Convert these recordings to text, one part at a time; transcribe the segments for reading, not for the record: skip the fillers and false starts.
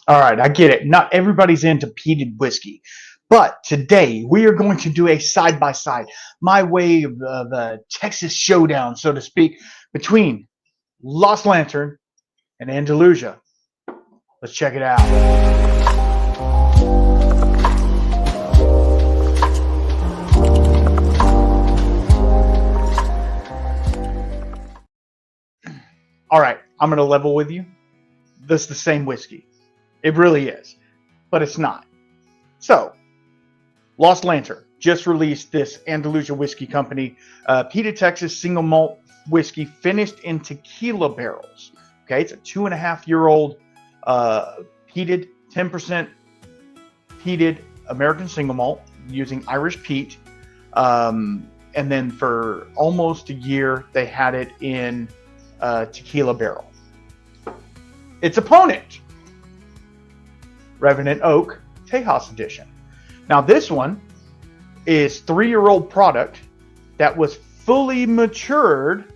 All right, I get it. Not everybody's into peated whiskey. But today we are going to do a side by side, my way of the Texas showdown, so to speak, between Lost Lantern and Andalusia. Let's check it out. All right, I'm going to level with you. This is the same whiskey. It really is, but it's not. So, Lost Lantern just released this Andalusia Whiskey Company peated Texas single malt whiskey finished in tequila barrels. Okay, it's a 2.5-year-old peated, 10% peated American single malt using Irish Peat. And then for almost a year, they had it in tequila barrel. Its opponent, Revenant Oak Tejas Edition. Now this one is 3-year-old product that was fully matured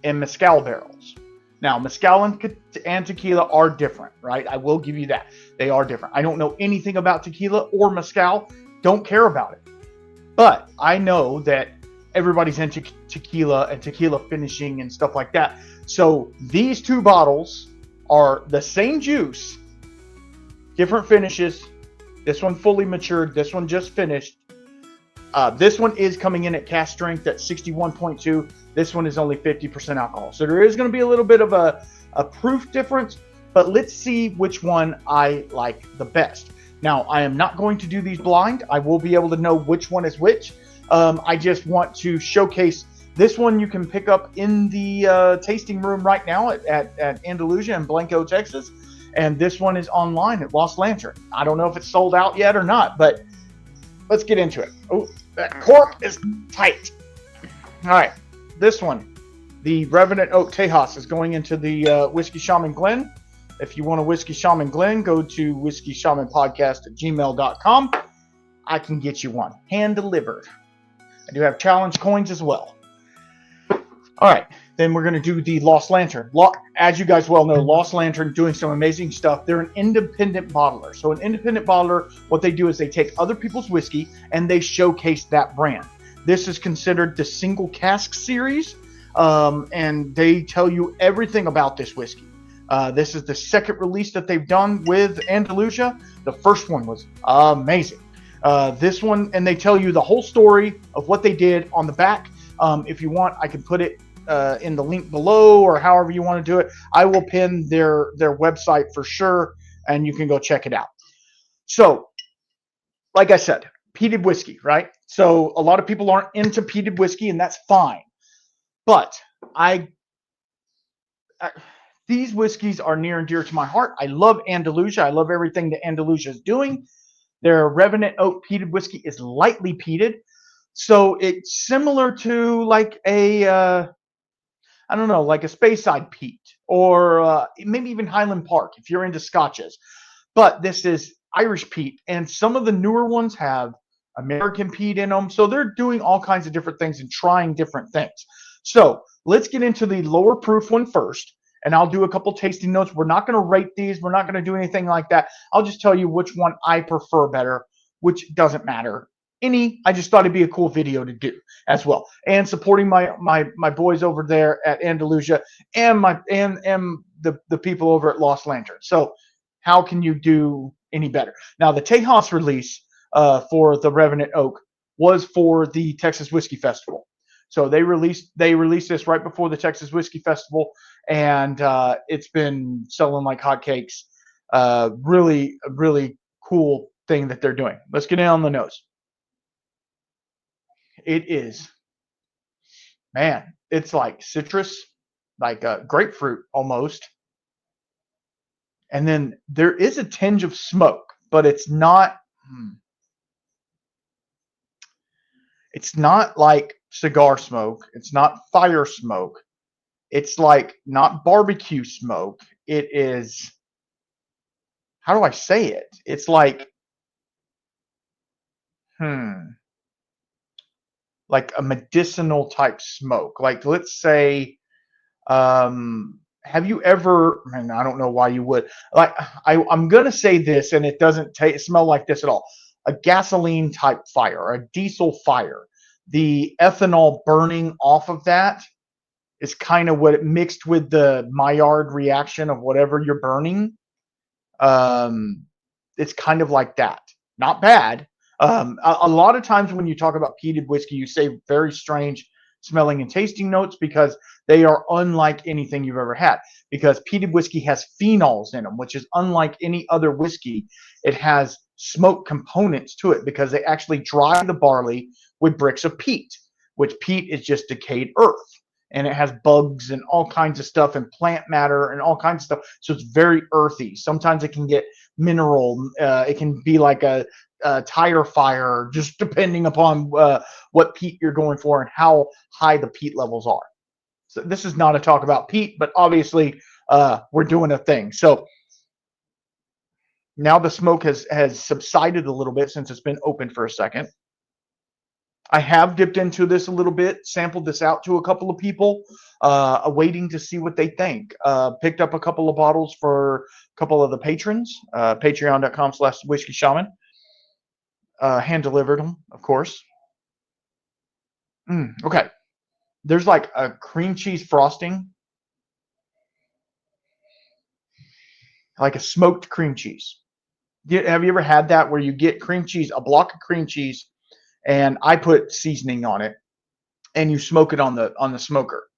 in Mescal barrels. Now Mescal and tequila are different, right? I will give you that. They are different. I don't know anything about tequila or Mescal. Don't care about it. But I know that everybody's into tequila and tequila finishing and stuff like that. So these two bottles are the same juice, different finishes. This one fully matured. This one just finished. This one is coming in at cask strength at 61.2. This one is only 50% alcohol. So there is going to be a little bit of a proof difference, but let's see which one I like the best. Now, I am not going to do these blind. I will be able to know which one is which. I just want to showcase this one. You can pick up in the tasting room right now at Andalusia in Blanco, Texas. And this one is online at Lost Lantern. I don't know if it's sold out yet or not, but let's get into it. Oh, that cork is tight. All right, this one, the Revenant Oak Tejas, is going into the Whiskey Shaman Glen. If you want a Whiskey Shaman Glen, go to whiskeyshamanpodcast@gmail.com. I can get you one, hand delivered. I do have challenge coins as well. All right, then we're going to do the Lost Lantern. As you guys well know, Lost Lantern doing some amazing stuff. They're an independent bottler. So an independent bottler, what they do is they take other people's whiskey and they showcase that brand. This is considered the single cask series, and they tell you everything about this whiskey. This is the second release that they've done with Andalusia. The first one was amazing. This one, and they tell you the whole story of what they did on the back. If you want, I can put it in the link below, or however you want to do it. I will pin their website for sure, and you can go check it out. So, like I said, peated whiskey, right? So a lot of people aren't into peated whiskey, and that's fine. But these whiskeys are near and dear to my heart. I love Andalusia. I love everything that Andalusia is doing. Their Revenant Oak Peated whiskey is lightly peated. So it's similar to like a I don't know, like a Speyside Peat, or maybe even Highland Park if you're into scotches. But this is Irish Peat, and some of the newer ones have American Peat in them. So they're doing all kinds of different things and trying different things. So let's get into the lower proof one first, and I'll do a couple tasting notes. We're not going to rate these. We're not going to do anything like that. I'll just tell you which one I prefer better, which doesn't matter. I just thought it'd be a cool video to do as well, and supporting my boys over there at Andalusia and the people over at Lost Lantern. So how can you do any better? Now the Tejas release for the Revenant Oak was for the Texas Whiskey Festival. So they released this right before the Texas Whiskey Festival, and it's been selling like hotcakes. Really cool thing that they're doing. Let's get in on the nose. It is, man, it's like citrus, like grapefruit almost. And then there is a tinge of smoke, but it's not like cigar smoke. It's not fire smoke. It's like not barbecue smoke. It is, how do I say it? It's like, like a medicinal type smoke. Like let's say, have you ever, and I don't know why you would, like, I'm going to say this, and it doesn't smell like this at all. A gasoline type fire, a diesel fire, the ethanol burning off of that is kind of what it mixed with the Maillard reaction of whatever you're burning. Um, it's kind of like that. Not bad. A lot of times when you talk about peated whiskey, you say very strange smelling and tasting notes because they are unlike anything you've ever had. Because peated whiskey has phenols in them, which is unlike any other whiskey. It has smoke components to it because they actually dry the barley with bricks of peat, which peat is just decayed earth. And it has bugs and all kinds of stuff and plant matter and all kinds of stuff. So it's very earthy. Sometimes it can get mineral. It can be like a tire fire, just depending upon what peat you're going for and how high the peat levels are. So this is not a talk about peat, but obviously we're doing a thing. So now the smoke has subsided a little bit since it's been open for a second. I have dipped into this a little bit, sampled this out to a couple of people, waiting to see what they think. Picked up a couple of bottles for a couple of the patrons, patreon.com/whiskey shaman. Hand delivered them, of course. Okay. There's like a cream cheese frosting, like a smoked cream cheese. Have you ever had that where you get cream cheese, a block of cream cheese, and I put seasoning on it, and you smoke it on the smoker?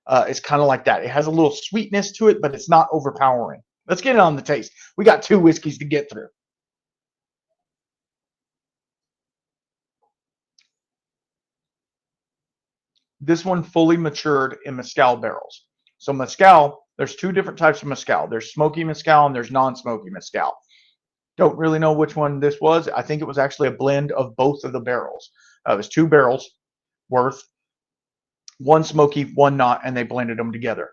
It's kind of like that. It has a little sweetness to it, but it's not overpowering. Let's get it on the taste. We got 2 whiskeys to get through. This one fully matured in Mescal barrels. So Mescal, there's 2 different types of Mescal. There's smoky Mescal and there's non-smoky Mescal. Don't really know which one this was. I think it was actually a blend of both of the barrels. It was 2 barrels worth, one smoky, one not, and they blended them together.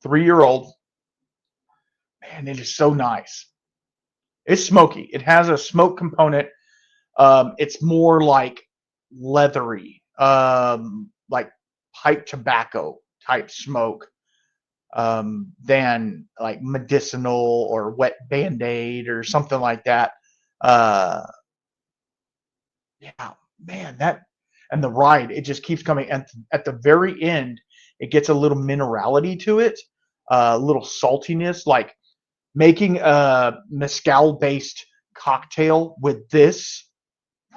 3-year-old. Man, it is so nice. It's smoky. It has a smoke component. It's more like leathery, like pipe tobacco type smoke, than like medicinal or wet Band-Aid or something like that. Yeah, man, that, and the ride, it just keeps coming. And at the very end, it gets a little minerality to it, a little saltiness, like making a mezcal based cocktail with this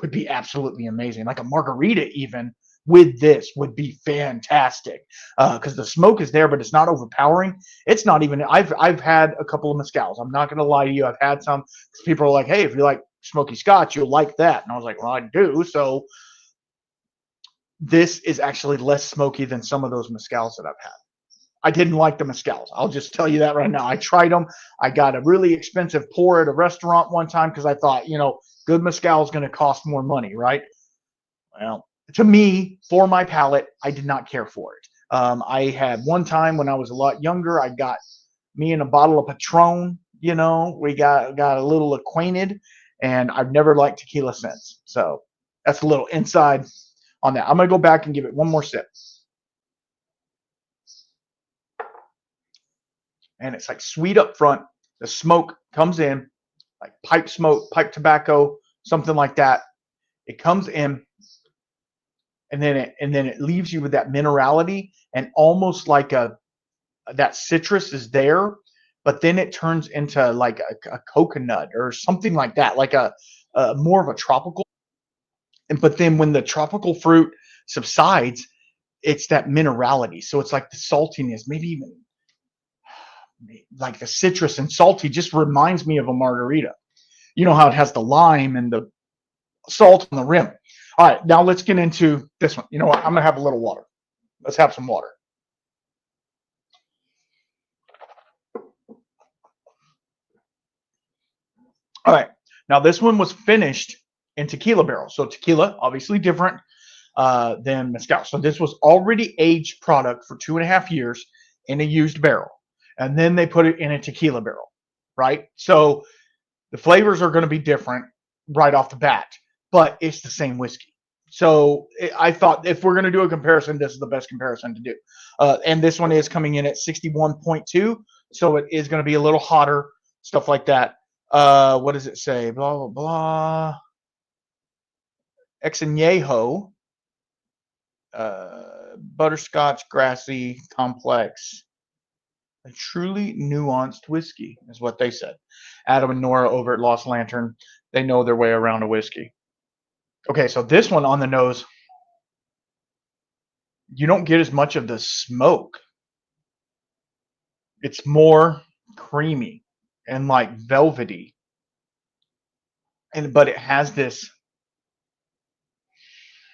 would be absolutely amazing. Like a margarita even with this would be fantastic, because the smoke is there, but it's not overpowering. It's not even. I've had a couple of mezcals. I'm not going to lie to you. I've had some. People are like, "Hey, if you like smoky Scotch, you'll like that." And I was like, "Well, I do." So this is actually less smoky than some of those mezcals that I've had. I didn't like the mezcals. I'll just tell you that right now. I tried them. I got a really expensive pour at a restaurant one time because I thought, good mezcal is going to cost more money, right? Well, to me, for my palate, I did not care for it. I had one time when I was a lot younger, I got me and a bottle of Patron. We got a little acquainted, and I've never liked tequila since. So that's a little inside on that. I'm going to go back and give it one more sip. And it's like sweet up front. The smoke comes in, like pipe smoke, pipe tobacco, something like that. It comes in, and then it leaves you with that minerality and almost like that citrus is there, but then it turns into like a coconut or something like that, like a more of a tropical. But then when the tropical fruit subsides, it's that minerality. So it's like the saltiness, maybe even like the citrus and salty, just reminds me of a margarita. You know how it has the lime and the salt on the rim. All right, now let's get into this one. You know what? I'm going to have a little water. Let's have some water. All right, now this one was finished in tequila barrels. So tequila, obviously different than mezcal. So this was already aged product for 2.5 years in a used barrel. And then they put it in a tequila barrel, right? So the flavors are going to be different right off the bat, but it's the same whiskey. So I thought if we're going to do a comparison, this is the best comparison to do. And this one is coming in at 61.2. So it is going to be a little hotter, stuff like that. What does it say? Blah, blah, blah. Ex-Añejo, butterscotch, grassy, complex. A truly nuanced whiskey is what they said. Adam and Nora over at Lost Lantern, they know their way around a whiskey. Okay, so this one on the nose, you don't get as much of the smoke. It's more creamy and like velvety. But it has this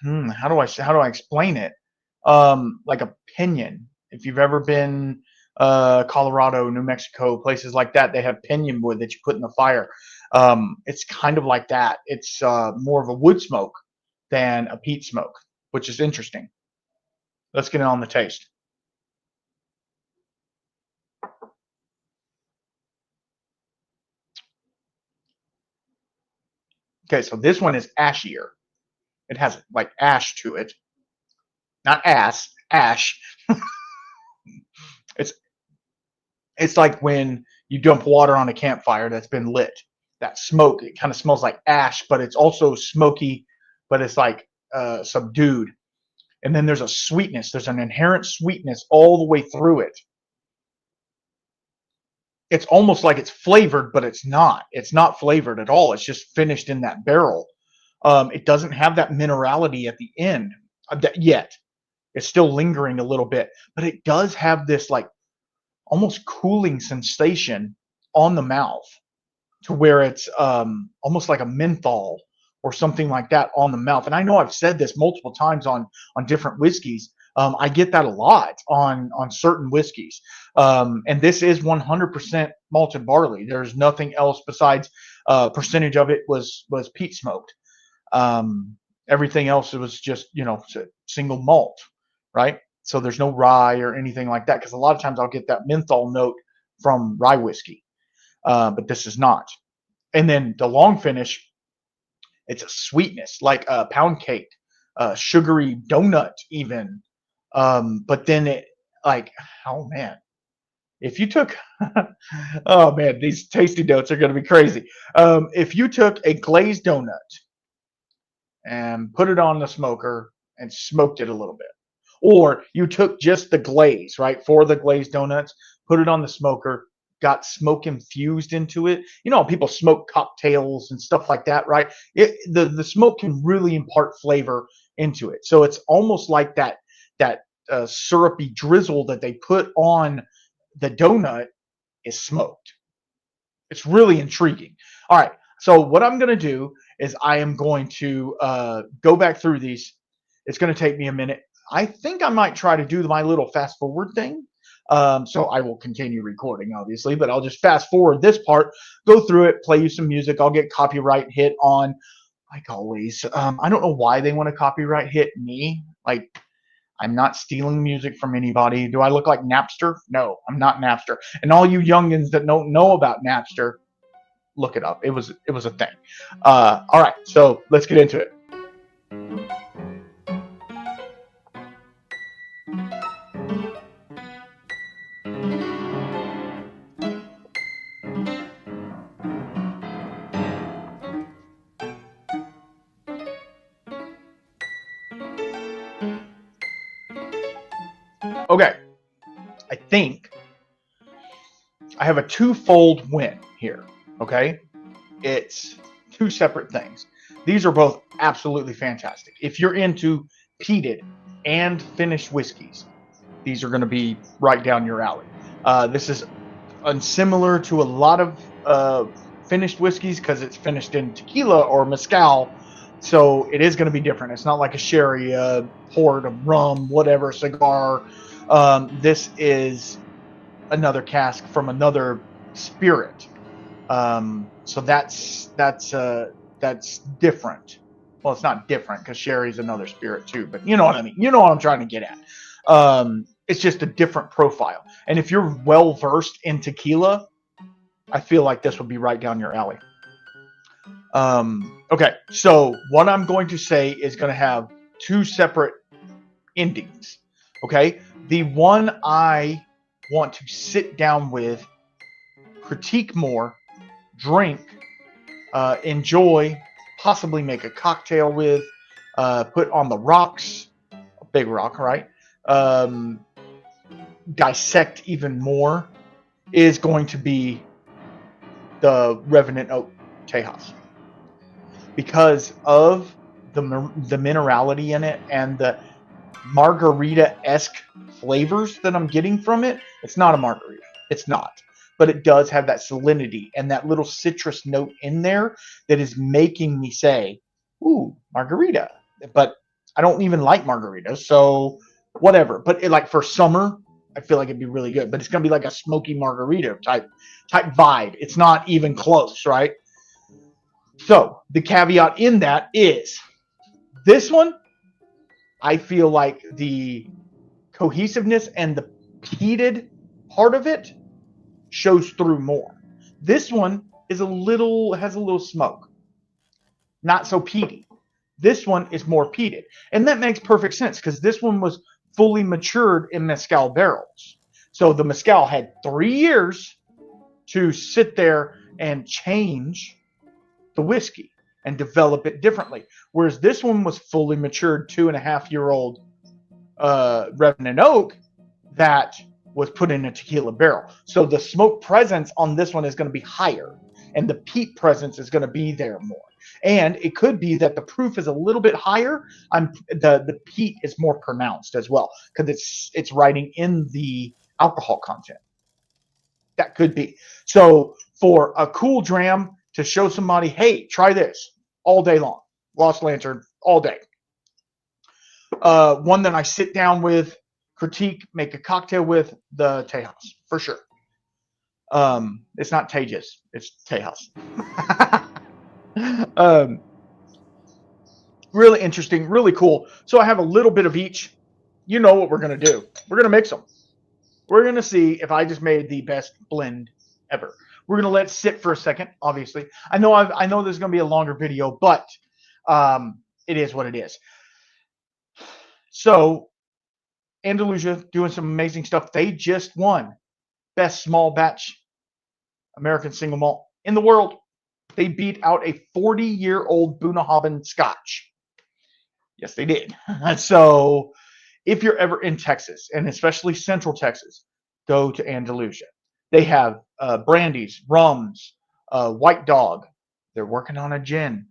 how do I explain it? Like a pinion. If you've ever been Colorado, New Mexico, places like that, they have pinion wood that you put in the fire. It's kind of like that. It's more of a wood smoke than a peat smoke, which is interesting. Let's get on the taste. Okay, so this one is ashier. It has like ash to it. Not ass, ash. It's like when you dump water on a campfire that's been lit. That smoke, it kind of smells like ash, but it's also smoky, but it's like subdued. And then there's a sweetness. There's an inherent sweetness all the way through it. It's almost like it's flavored, but it's not. It's not flavored at all. It's just finished in that barrel. It doesn't have that minerality at the end yet. It's still lingering a little bit, but it does have this like almost cooling sensation on the mouth to where it's almost like a menthol or something like that on the mouth. And I know I've said this multiple times on different whiskeys. I get that a lot on certain whiskeys. And this is 100% malted barley. There's nothing else besides percentage of it was peat smoked. Everything else, it was just, single malt, right? So there's no rye or anything like that, because a lot of times I'll get that menthol note from rye whiskey, but this is not. And then the long finish, it's a sweetness like a pound cake, sugary donut even. But then it like, oh man, if you took, oh man, these tasty notes are going to be crazy. If you took a glazed donut and put it on the smoker and smoked it a little bit, or you took just the glaze, right, for the glazed donuts, put it on the smoker, got smoke infused into it. You know, people smoke cocktails and stuff like that, right? The smoke can really impart flavor into it. So it's almost like that syrupy drizzle that they put on the donut is smoked. It's really intriguing. All right. So what I'm going to do is I am going to go back through these. It's going to take me a minute. I think I might try to do my little fast forward thing. So I will continue recording, obviously, but I'll just fast forward this part, go through it, play you some music. I'll get copyright hit on, like always. I don't know why they want to copyright hit me. Like, I'm not stealing music from anybody. Do I look like Napster? No, I'm not Napster. And all you youngins that don't know about Napster, look it up. It was a thing. All right, so let's get into it. Okay, I think I have a twofold win here. Okay, it's two separate things. These are both absolutely fantastic. If you're into peated and finished whiskeys, these are going to be right down your alley. This is similar to a lot of finished whiskeys because it's finished in tequila or mezcal. So it is going to be different. It's not like a sherry, port, a rum, whatever, cigar. This is another cask from another spirit. So that's different. Well, it's not different because sherry's another spirit too, but you know what I mean. You know what I'm trying to get at. It's just a different profile. And if you're well versed in tequila, I feel like this would be right down your alley. Okay, so what I'm going to say is going to have two separate endings. Okay, the one I want to sit down with, critique more, drink, enjoy, possibly make a cocktail with, put on the rocks, a big rock, right? Dissect even more, is going to be the Revenant Oak Tejas, because of the minerality in it and the margarita-esque flavors that I'm getting from it. It's not a margarita. It's not. But it does have that salinity and that little citrus note in there that is making me say, ooh, margarita. But I don't even like margaritas, so whatever. But like for summer, I feel like it'd be really good. But it's going to be like a smoky margarita type vibe. It's not even close, right? So the caveat in that is this one, I feel like the cohesiveness and the peated part of it shows through more. This one is has a little smoke, not so peaty. This one is more peated, and that makes perfect sense because this one was fully matured in Mescal barrels. So the Mescal had 3 years to sit there and change the whiskey and develop it differently. Whereas this one was fully matured 2.5-year-old Revenant Oak that was put in a tequila barrel. So the smoke presence on this one is going to be higher, and the peat presence is going to be there more. And it could be that the proof is a little bit higher. The peat is more pronounced as well because it's writing in the alcohol content. That could be. So for a cool dram to show somebody, hey, try this all day long. Lost Lantern all day. One that I sit down with, critique, make a cocktail with, the Tejas, for sure. It's not Tejas, it's Tejas. Really interesting, really cool. So I have a little bit of each. You know what we're going to do. We're going to mix them. We're going to see if I just made the best blend ever. We're going to let it sit for a second, obviously. I know this is going to be a longer video, but it is what it is. So Andalusia doing some amazing stuff. They just won Best Small Batch American Single Malt in the world. They beat out a 40-year-old Bunnahabhain Scotch. Yes, they did. So if you're ever in Texas, and especially Central Texas, go to Andalusia. They have brandies, rums, White Dog. They're working on a gin.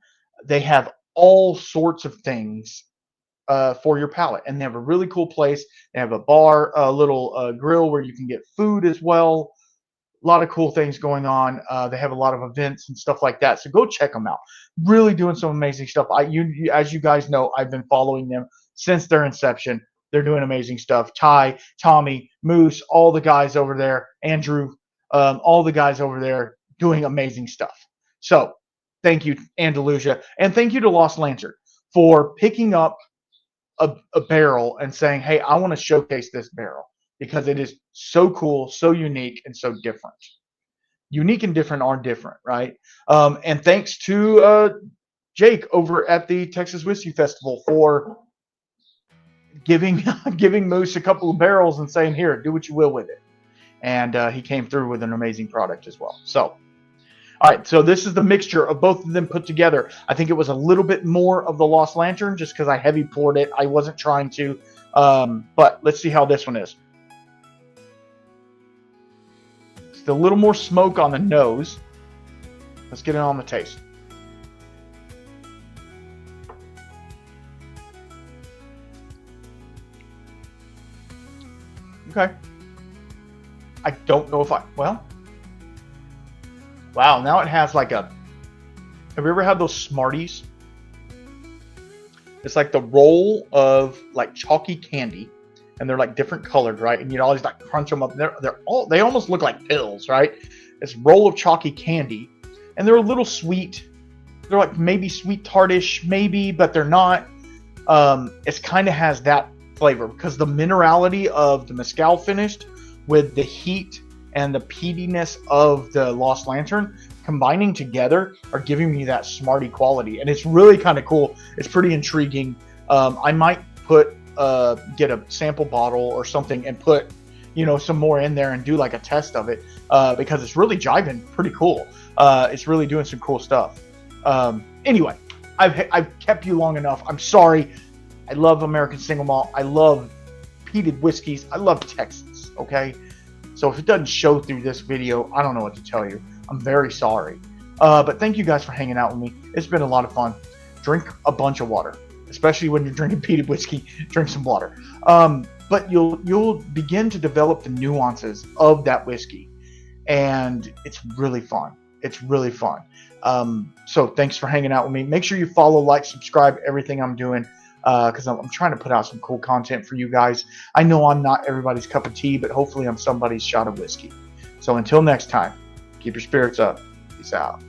They have all sorts of things for your palate. And they have a really cool place. They have a bar, a little grill where you can get food as well. A lot of cool things going on. They have a lot of events and stuff like that. So go check them out. Really doing some amazing stuff. As you guys know, I've been following them since their inception. They're doing amazing stuff. Ty, Tommy, Moose, all the guys over there, Andrew, all the guys over there doing amazing stuff. So thank you, Andalusia. And thank you to Lost Lantern for picking up a barrel and saying, hey, I want to showcase this barrel because it is so cool, so unique, and so different. Unique and different are different, right? And thanks to Jake over at the Texas Whiskey Festival for giving Moose a couple of barrels and saying, here, do what you will with it. And he came through with an amazing product as well. So, all right, so this is the mixture of both of them put together. I think it was a little bit more of the Lost Lantern just because I heavy poured it. I wasn't trying to, but let's see how this one is. It's a little more smoke on the nose. Let's get it on the taste. Okay. I don't know if well, wow, now it has like have you ever had those Smarties? It's like the roll of like chalky candy, and they're like different colored, right? And you always like crunch them up. They almost look like pills, right? It's roll of chalky candy, and they're a little sweet. They're like maybe sweet tartish, maybe, but they're not. It kind of has that flavor because the minerality of the Mescal finished with the heat and the peatiness of the Lost Lantern combining together are giving me that smarty quality, and it's really kind of cool. It's pretty intriguing. I might get a sample bottle or something and put, you know, some more in there and do like a test of it, because it's really jiving pretty cool. It's really doing some cool stuff. Anyway, I've kept you long enough. I'm sorry. I love American single malt. I love peated whiskeys. I love Texas. Okay, so if it doesn't show through this video, I don't know what to tell you. I'm very sorry. But thank you guys for hanging out with me. It's been a lot of fun. Drink a bunch of water, especially when you're drinking peated whiskey. Drink some water. But you'll begin to develop the nuances of that whiskey, and it's really fun. It's really fun. So thanks for hanging out with me. Make sure you follow, like, subscribe, everything I'm doing, because I'm trying to put out some cool content for you guys. I know I'm not everybody's cup of tea, but hopefully I'm somebody's shot of whiskey. So until next time, keep your spirits up. Peace out.